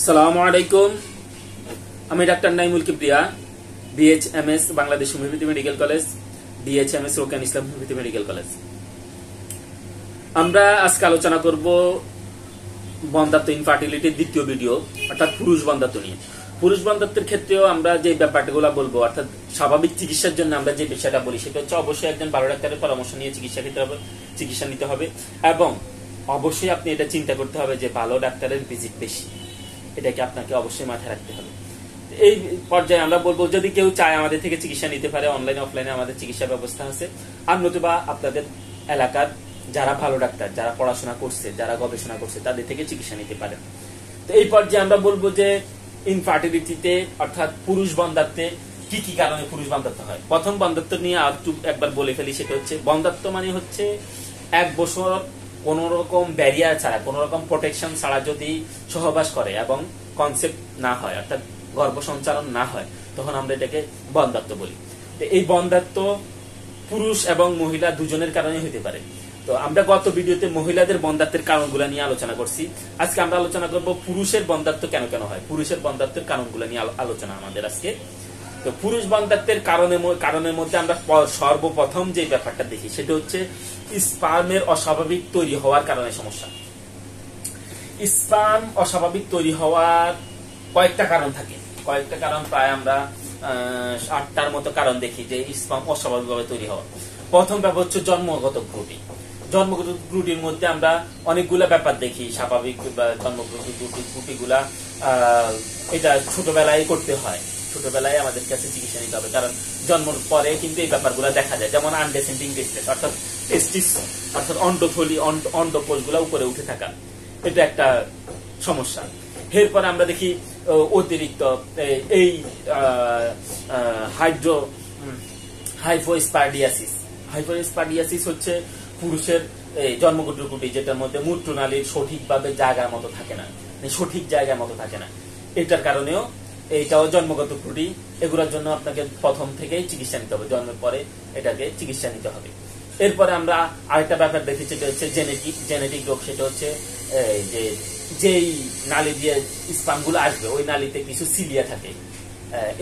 সালামু আলাইকুম। আমি doctor Naimul Kibria, BHMS Bangladesh homeopathy medical college, BHMS রোকেন ইসলাম হোমিওপ্যাথি মেডিকেল কলেজ। আমরা আজকে আলোচনা করব বন্ধ্যাত্ব ইনফার্টিলিটির দ্বিতীয় ভিডিও, অর্থাৎ পুরুষ বন্ধ্যাত্ব নিয়ে। পুরুষ বন্ধ্যাত্বের ক্ষেত্রেও আমরা যে ব্যাপারগুলো বলবো, অর্থাৎ স্বাভাবিক চিকিৎসার জন্য আমরা যে বিষয়টা বলি সেটা হচ্ছে অবশ্যই একজন ভালো ডাক্তারের পরামর্শ নিয়ে চিকিৎসা নিতে হবে এবং অবশ্যই আপনি এটা চিন্তা করতে হবে যে ভালো ডাক্তারের ভিজিট বেশি, এটাকে আপনাকে অবশ্যই মাথায় রাখতে হবে। এই পর্যায়ে আমরা বলবো, যদি কেউ চায় আমাদের থেকে চিকিৎসা নিতে পারে, অনলাইন অফলাইনে আমাদের চিকিৎসা ব্যবস্থা আছে। আর নতুবা আপনাদের এলাকার যারা ভালো ডাক্তার, যারা পড়াশোনা করছে, যারা গবেষণা করছে, তাদের থেকে চিকিৎসা নিতে পারেন। তো এই পর্যায়ে আমরা বলবো যে ইনফার্টিলিটিতে অর্থাৎ পুরুষ বন্ধ্যাত্বে কি কি কারণে পুরুষ বন্ধ্যাত্ব হয়। প্রথম বন্ধ্যাত্ব নিয়ে আর একবার বলে ফেলি, সেটা হচ্ছে বন্ধ্যাত্ব মানে হচ্ছে 1 বছর কোন রকম ব্যারিয়ার ছাড়া, কোন রকম প্রোটেকশন ছাড়া যদি সহবাস করে এবং কনসেপ্ট না হয়, অর্থাৎ গর্ভ সঞ্চালন না হয়, তখন আমরা এটাকে বন্ধ্যাত্ব বলি। তো এই বন্ধ্যাত্ব পুরুষ এবং মহিলা দুজনের কারণে হতে পারে। তো আমরা গত ভিডিওতে মহিলাদের বন্ধ্যাত্বের কারণগুলো নিয়ে আলোচনা করছি। আজকে আমরা আলোচনা করব পুরুষের বন্ধ্যাত্ব কেন কেন হয়, পুরুষের বন্ধ্যাত্বের কারণগুলো নিয়ে আলোচনা আমাদের আজকে। তো পুরুষ বন্ধ্যাত্বের কারণের মধ্যে আমরা সর্বপ্রথম যে ব্যাপারটা দেখি সেটা হচ্ছে স্পার্মের অস্বাভাবিক তৈরি হওয়ার কারণে সমস্যা। স্পার্ম অস্বাভাবিক তৈরি হওয়ার কয়েকটা কারণ থাকে, কয়েকটা কারণ, প্রায় আমরা 8টার মতো কারণ দেখি যে স্পার্ম অস্বাভাবিকভাবে তৈরি হওয়া। প্রথম ব্যাপার হচ্ছে জন্মগত ত্রুটি। জন্মগত ত্রুটির মধ্যে আমরা অনেকগুলা ব্যাপার দেখি। স্বাভাবিক জন্মগত ত্রুটিগুলা এটা ছোটবেলায় করতে হয়, ছোটবেলায় আমাদের কাছে চিকিৎসা নিতে হবে, কারণ জন্মের পরে কিন্তু এই ব্যাপারগুলো দেখা যায়। যেমন আনডেসেন্ডিং টেস্টিস, অর্থাৎ টেস্টিস অর্থাৎ অন্ডথলি, অন্ডকোষগুলো উপরে উঠে থাকা, এটা একটা সমস্যা। এরপরে আমরা দেখি অতিরিক্ত এই হাইপোস্পারডিয়াসিস। হাইপোস্পারডিয়াসিস হচ্ছে পুরুষের জন্মগত ত্রুটি, যেটার মধ্যে মূত্রনালীর সঠিকভাবে জায়গার মতো থাকে না, সঠিক জায়গার মতো থাকে না। এটার কারণেও এইটাও জন্মগত ত্রুটি। এগুলোর জন্য আপনাকে প্রথম থেকেই চিকিৎসা নিতে হবে, জন্মের পরে এটাকে চিকিৎসা নিতে হবে। এরপরে আমরা আরেকটা ব্যাপার দেখি, সেটা হচ্ছে জেনেটিক রোগ। সেটা হচ্ছে যে যেই নালী দিয়ে স্পার্মগুলো আসবে, ওই নালীতে কিছু সিলিয়া থাকে।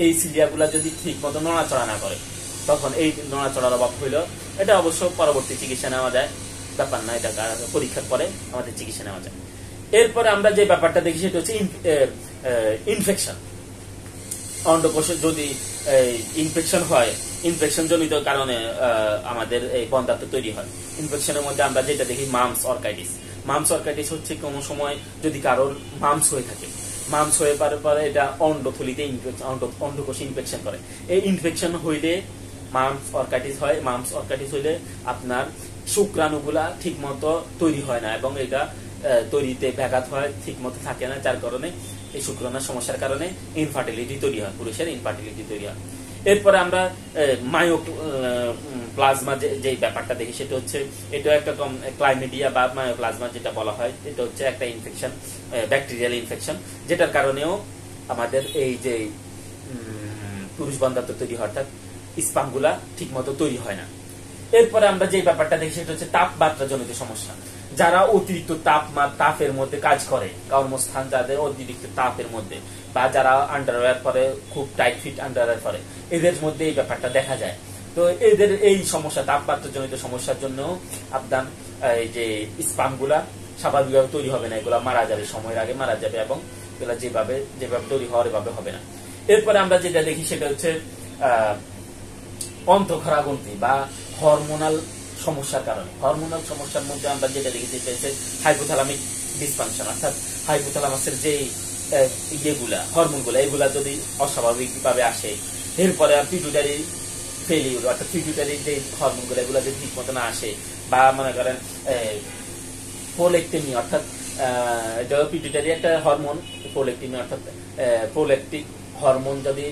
এই সিলিয়াগুলা যদি ঠিক মতো নড়াচড়া না করে, তখন এই নড়াচড়ার অভাব হইল, এটা অবশ্য পরবর্তী চিকিৎসা নেওয়া যায়, ব্যাপার না, এটা পরীক্ষার পরে আমাদের চিকিৎসা নেওয়া যায়। এরপরে আমরা যে ব্যাপারটা দেখি সেটা হচ্ছে ইনফেকশন। অন্ডকোষে যদি ইনফেকশন হয়, ইনফেকশন জনিত কারণে আমাদের এই বন্ধ্যাত্ব তৈরি হয়। ইনফেকশনের মধ্যে আমরা যেটা দেখি মামস অর্কাইটিস। মামস অর্কাইটিস হচ্ছে কোনো সময় যদি কারোর মামস হয়ে থাকে, মামস হয়ে পরে এটা অন্ডথলিতে অন্ডকোষে ইনফেকশন করে। এই ইনফেকশন হইলে মামস অর্কাইটিস হয়। মামস অর্কাইটিস হইলে আপনার শুক্রাণুগুলা ঠিক মতো তৈরি হয় না এবং এটা তৈরিতে ব্যাঘাত হয়, ঠিক মতো থাকে না, যার কারণে এই শুক্রাণুর সমস্যার কারণে ইনফার্টিলিটি তৈরি হয়, পুরুষের ইনফার্টিলিটি তৈরি হয়। এরপরে আমরা মায়োপ্লাজমা যে ব্যাপারটা দেখি, সেটা হচ্ছে এটা একটা ক্লাইমেডিয়া বা মায়োপ্লাজমা যেটা বলা হয়, এটা হচ্ছে একটা ইনফেকশন, ব্যাকটেরিয়াল ইনফেকশন, যেটার কারণেও আমাদের এই যে পুরুষ বন্ধ্যাত্ব তৈরি হয়, অর্থাৎ স্পার্মগুলা ঠিক মতো তৈরি হয় না। এরপরে আমরা যে ব্যাপারটা দেখি সেটা হচ্ছে তাপমাত্রা জনিত সমস্যা। যারা অতিরিক্ত তাপের মধ্যে কাজ করে, কর্মস্থান যাদের অতিরিক্ত তাপের মধ্যে, বা যারা আন্ডারওয়্যার পরে, খুব টাইট ফিট আন্ডারওয়্যার পরে, এদের মধ্যে এই ব্যাপারটা দেখা যায়। তো এদের এই সমস্যা, তাপমাত্রা জনিত সমস্যার জন্য আপনার এই যে স্পার্মগুলা স্বাভাবিকভাবে তৈরি হবে না, এগুলা মারা যাবে, সময়ের আগে মারা যাবে এবং এগুলা যেভাবে তৈরি হওয়ার এভাবে হবে না। এরপরে আমরা যেটা দেখি সেটা হচ্ছে অন্তঃক্ষরাগ্রন্থি বা হরমোনাল সমস্যার কারণে। হরমোনাল সমস্যার মধ্যে আমরা যেটা দেখি সেটা হচ্ছে হাইপোথ্যালামিক ডিসফাংশন, অর্থাৎ হাইপোথ্যালামাসের যে হরমোনগুলা, এগুলা যদি অস্বাভাবিকভাবে আসে। এরপরে পিটুইটারি ফেলিউর, অর্থাৎ পিটুইটারির যে হরমোনগুলো, এগুলা যদি ঠিক মতো না আসে, বা মনে করেন প্রোলেক্টেমি, অর্থাৎ এটা পিটুইটারি একটা হরমোন, প্রোলেক্টেমি অর্থাৎ প্রোলেকটিক হরমোন যদি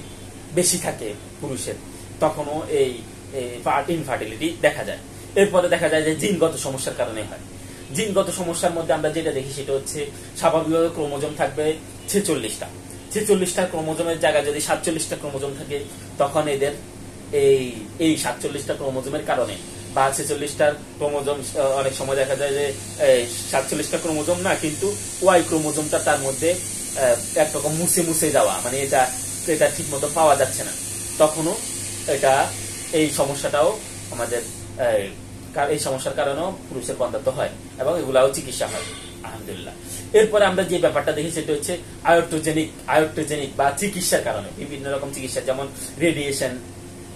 বেশি থাকে পুরুষের, তখনও এই ইনফার্টিলিটি দেখা যায়। এরপরে দেখা যায় যে জিনগত সমস্যার কারণে হয়। জিনগত সমস্যার মধ্যে আমরা যেটা দেখি সেটা হচ্ছে স্বাভাবিকভাবে ক্রোমোজোম থাকবে 46টা। 46টা ক্রোমোজোমের জায়গায় যদি 47টা ক্রোমোজোম থাকে, তখন এদের এই 47টা ক্রোমোজোমের কারণে বা 46টা ক্রোমোজোম, অনেক সময় দেখা যায় যে 47টা ক্রোমোজোম না, কিন্তু ওয়াই ক্রোমোজোমটা তার মধ্যে একরকম মুছে মুছে যাওয়া, মানে এটা এটা ঠিক মতো পাওয়া যাচ্ছে না, তখনও এটা এই সমস্যাটাও আমাদের এই সমস্যার কারণেও পুরুষের বন্ধ্যাত্ব হয় এবং এগুলাও চিকিৎসা হয় আলহামদুলিল্লাহ। এরপরে আমরা যে ব্যাপারটা দেখি সেটা হচ্ছে আয়োক্টোজেনিক বা চিকিৎসার কারণে বিভিন্ন রকম চিকিৎসা, যেমন রেডিয়েশন,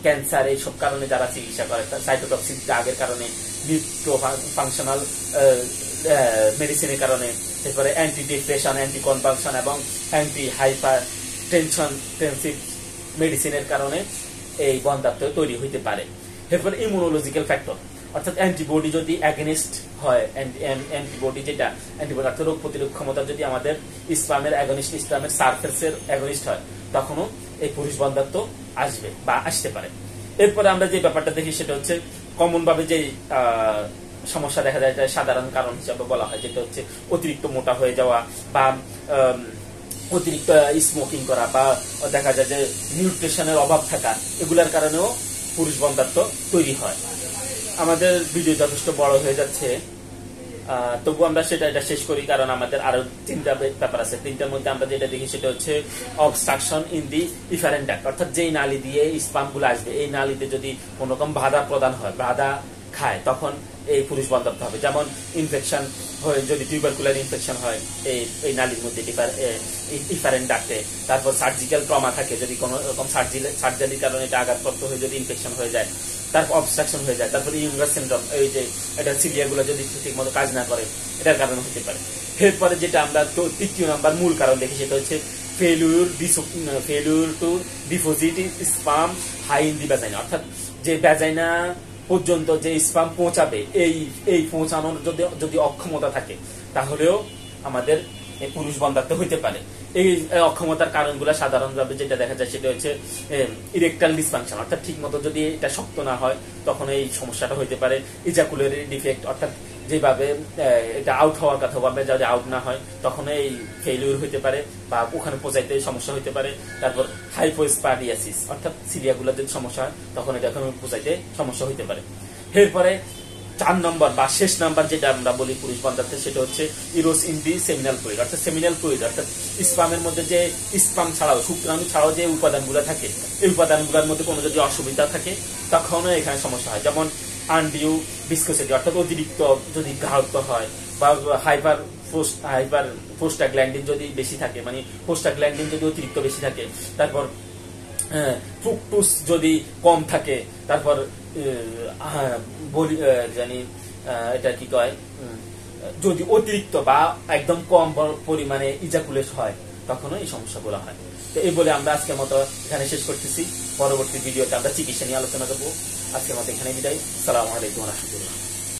ক্যান্সার, এইসব কারণে যারা চিকিৎসা করে, সাইটোটক্সিক ড্রাগের কারণে, নিউট্রো ফাংশনাল মেডিসিনের কারণে, এরপরে অ্যান্টি ডিপ্রেশন, অ্যান্টি কনভালশন এবং অ্যান্টি হাইপার টেনসিভ মেডিসিনের কারণে এই বন্ধ্যাত্ব তৈরি হইতে পারে। এরপরে ইমিউনোলজিক্যাল ফ্যাক্টর, অর্থাৎ অ্যান্টিবডি যদি অ্যাগেনিস্ট হয়, অ্যান্টিবডি যেটা অ্যান্টিবডি অর্থাৎ রোগ প্রতিরোধ ক্ষমতা যদি আমাদের স্পামের অ্যাগনিস্ট, স্পামের সারফেসের অ্যাগনিস্ট হয়, তখনও এই পুরুষ বন্ধ্যাত্ব আসবে বা আসতে পারে। এরপরে আমরা যে ব্যাপারটা দেখি সেটা হচ্ছে কমন ভাবে যে সমস্যা দেখা যায়, সাধারণ কারণ হিসাবে বলা হয়, যেটা হচ্ছে অতিরিক্ত মোটা হয়ে যাওয়া বা অতিরিক্ত স্মোকিং করা বা দেখা যায় যে নিউট্রিশনের অভাব থাকা, এগুলার কারণেও পুরুষ বন্ধ্যাত্ব তৈরি হয়। আমাদের ভিডিও যথেষ্ট বড় হয়ে যাচ্ছে, তবু আমরা এটা শেষ করি, কারণ আমাদের আরো 3টা ব্যাপার আছে। 3টার মধ্যে আমরা যেটা দেখি সেটা হচ্ছে obstruction in the efferent duct, অর্থাৎ যেই নালী দিয়ে স্পাম গুলো আসবে, এই নালীতে যদি কোন রকম বাধা প্রদান হয়, বাধা খায়, তখন এই পুরুষ বন্ধ্যাত্ব হবে। যেমন ইনফেকশন হয়, যদি টিউবারকুলার ইনফেকশন হয় এই নালীর মধ্যে ইফারেন্ট ডাক্টে, তারপর সার্জিক্যাল ট্রমা থাকে, যদি কোন রকম সার্জারির কারণে এটা আঘাতপ্রাপ্ত হয়ে যদি ইনফেকশন হয়ে যায়, তারপর অবস্ট্রাকশন হয়ে যায়, তারপরে ইউনিভার্স সিনড্রোম, এই যে এটা সিলিয়াগুলো যদি ঠিক মতো কাজ না করে, এটার কারণে হতে পারে। এরপরে যেটা আমরা 3য় নাম্বার মূল কারণ দেখি সেটা হচ্ছে failure to deposit sperm high in the vagina, অর্থাৎ যে ভ্যাজাইনা পর্যন্ত যে স্পাম পৌঁছাবে, এই পৌঁছানোর যদি অক্ষমতা থাকে, তাহলেও আমাদের এই পুরুষ বন্ধ্যাত্ব হইতে পারে। এই অক্ষমতার কারণগুলো সাধারণভাবে যেটা দেখা যায় সেটা হচ্ছে ইরেকটাইল ডিসফাংশন, অর্থাৎ ঠিক মতো যদি এটা শক্ত না হয়, তখন এই সমস্যাটা হইতে পারে। ইজাকুলেটরি ডিফেক্ট, অর্থাৎ যেভাবে এটা আউট হওয়ার কথা, ভাবে যদি আউট না হয়, তখন এই ফেলিউর হইতে পারে বা ওখানে পৌঁছাইতে সমস্যা হইতে পারে। তারপর হাইপোস্পাডিয়াসিস, অর্থাৎ সিলিয়াগুলো যদি সমস্যা হয়, তখন এটা পৌঁছাইতে সমস্যা হইতে পারে। এরপরে 4 নম্বর বা শেষ নাম্বার যেটা আমরা বলি পুরুষ বন্ধ্যাত্ব, সেটা হচ্ছে ইরোস ইন দি সেমিনাল ফ্লুইড, অর্থাৎ সেমিনাল ফ্লুইড, অর্থাৎ স্পামের মধ্যে যে স্পাম ছাড়াও, শুক্রাণু ছাড়াও যে উপাদানগুলো থাকে, এই উপাদানগুলোর মধ্যে কোনো যদি অসুবিধা থাকে, তখনও এখানে সমস্যা হয়। যেমন আনডিউ ভিসকোসিটি, অর্থাৎ অতিরিক্ত যদি গাঢ়ত্ব হয়, বা হাইপার প্রোস্টাগ্ল্যান্ডিন যদি বেশি থাকে, মানে প্রোস্টাগ্ল্যান্ডিন যদি অতিরিক্ত বেশি থাকে, তারপর ফ্রুকটোজ যদি কম থাকে, তারপর জানি এটা কি কয়, যদি অতিরিক্ত বা একদম কম পরিমাণে ইজাকুলেট হয়, তখনও এই সমস্যাগুলো হয়। তো এই বলে আমরা আজকের মতো এখানে শেষ করতেছি। পরবর্তী ভিডিওতে আমরা চিকিৎসা নিয়ে আলোচনা করবো। আজকের মতো এখানে বিদায়। আসসালামু আলাইকুম ওয়া রাহমাতুল্লাহ।